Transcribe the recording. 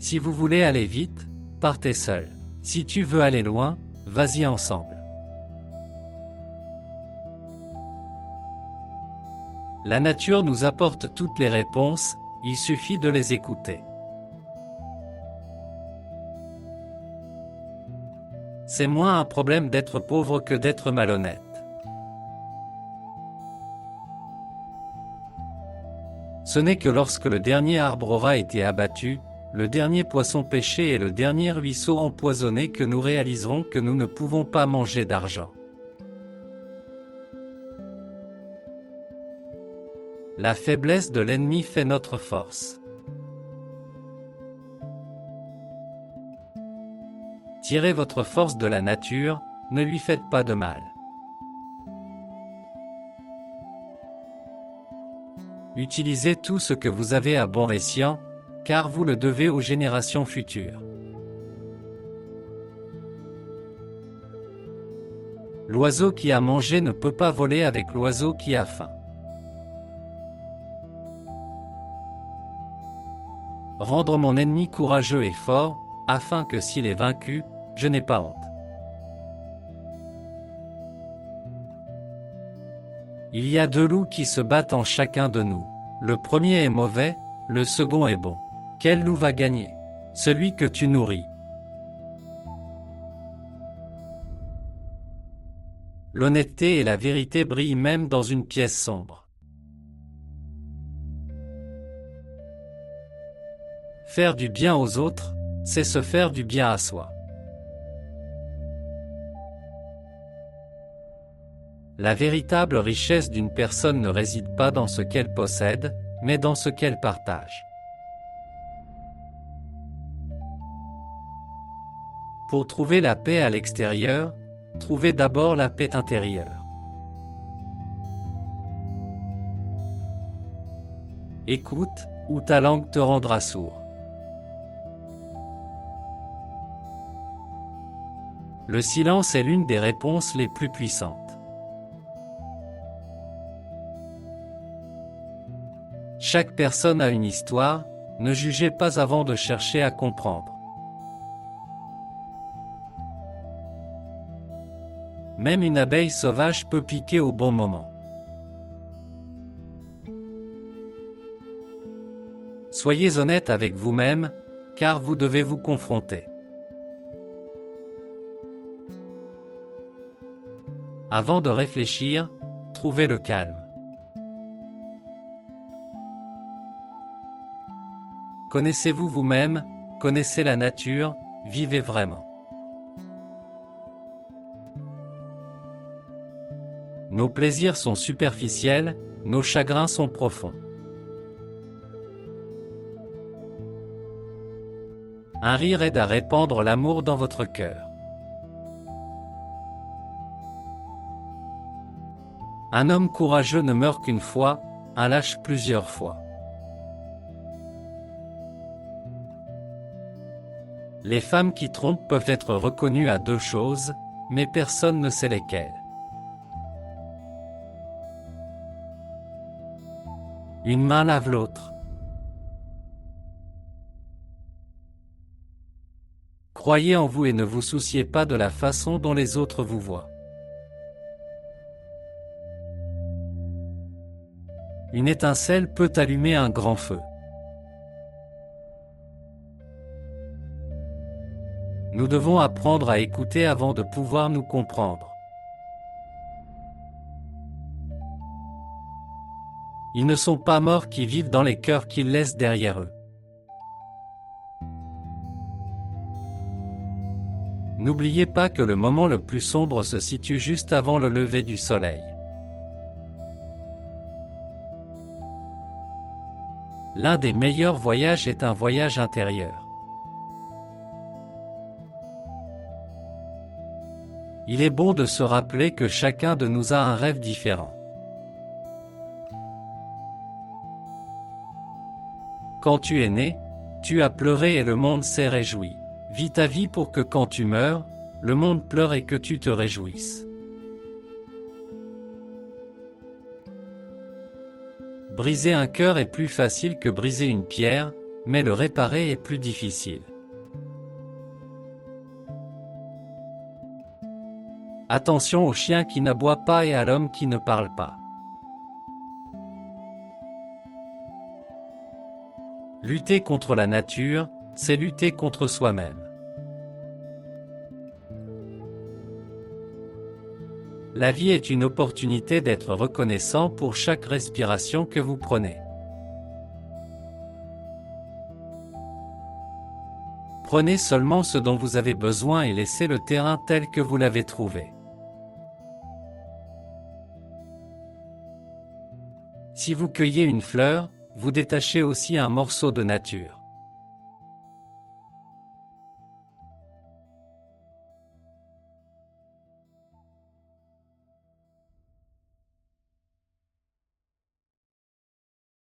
Si vous voulez aller vite, partez seul. Si tu veux aller loin, vas-y ensemble. La nature nous apporte toutes les réponses, il suffit de les écouter. C'est moins un problème d'être pauvre que d'être malhonnête. Ce n'est que lorsque le dernier arbre aura été abattu, le dernier poisson pêché et le dernier ruisseau empoisonné que nous réaliserons que nous ne pouvons pas manger d'argent. La faiblesse de l'ennemi fait notre force. Tirez votre force de la nature, ne lui faites pas de mal. Utilisez tout ce que vous avez à bon escient, car vous le devez aux générations futures. L'oiseau qui a mangé ne peut pas voler avec l'oiseau qui a faim. Rendre mon ennemi courageux et fort, afin que s'il est vaincu, je n'ai pas honte. Il y a deux loups qui se battent en chacun de nous. Le premier est mauvais, le second est bon. Quel loup va gagner? Celui que tu nourris. L'honnêteté et la vérité brillent même dans une pièce sombre. Faire du bien aux autres, c'est se faire du bien à soi. La véritable richesse d'une personne ne réside pas dans ce qu'elle possède, mais dans ce qu'elle partage. Pour trouver la paix à l'extérieur, trouvez d'abord la paix intérieure. Écoute, ou ta langue te rendra sourd. Le silence est l'une des réponses les plus puissantes. Chaque personne a une histoire, ne jugez pas avant de chercher à comprendre. Même une abeille sauvage peut piquer au bon moment. Soyez honnête avec vous-même, car vous devez vous confronter. Avant de réfléchir, trouvez le calme. Connaissez-vous vous-même, connaissez la nature, vivez vraiment. Nos plaisirs sont superficiels, nos chagrins sont profonds. Un rire aide à répandre l'amour dans votre cœur. Un homme courageux ne meurt qu'une fois, un lâche plusieurs fois. Les femmes qui trompent peuvent être reconnues à deux choses, mais personne ne sait lesquelles. Une main lave l'autre. Croyez en vous et ne vous souciez pas de la façon dont les autres vous voient. Une étincelle peut allumer un grand feu. Nous devons apprendre à écouter avant de pouvoir nous comprendre. Ils ne sont pas morts qui vivent dans les cœurs qu'ils laissent derrière eux. N'oubliez pas que le moment le plus sombre se situe juste avant le lever du soleil. L'un des meilleurs voyages est un voyage intérieur. Il est bon de se rappeler que chacun de nous a un rêve différent. Quand tu es né, tu as pleuré et le monde s'est réjoui. Vis ta vie pour que quand tu meurs, le monde pleure et que tu te réjouisses. Briser un cœur est plus facile que briser une pierre, mais le réparer est plus difficile. Attention au chien qui n'aboie pas et à l'homme qui ne parle pas. Lutter contre la nature, c'est lutter contre soi-même. La vie est une opportunité d'être reconnaissant pour chaque respiration que vous prenez. Prenez seulement ce dont vous avez besoin et laissez le terrain tel que vous l'avez trouvé. Si vous cueillez une fleur, vous détachez aussi un morceau de nature.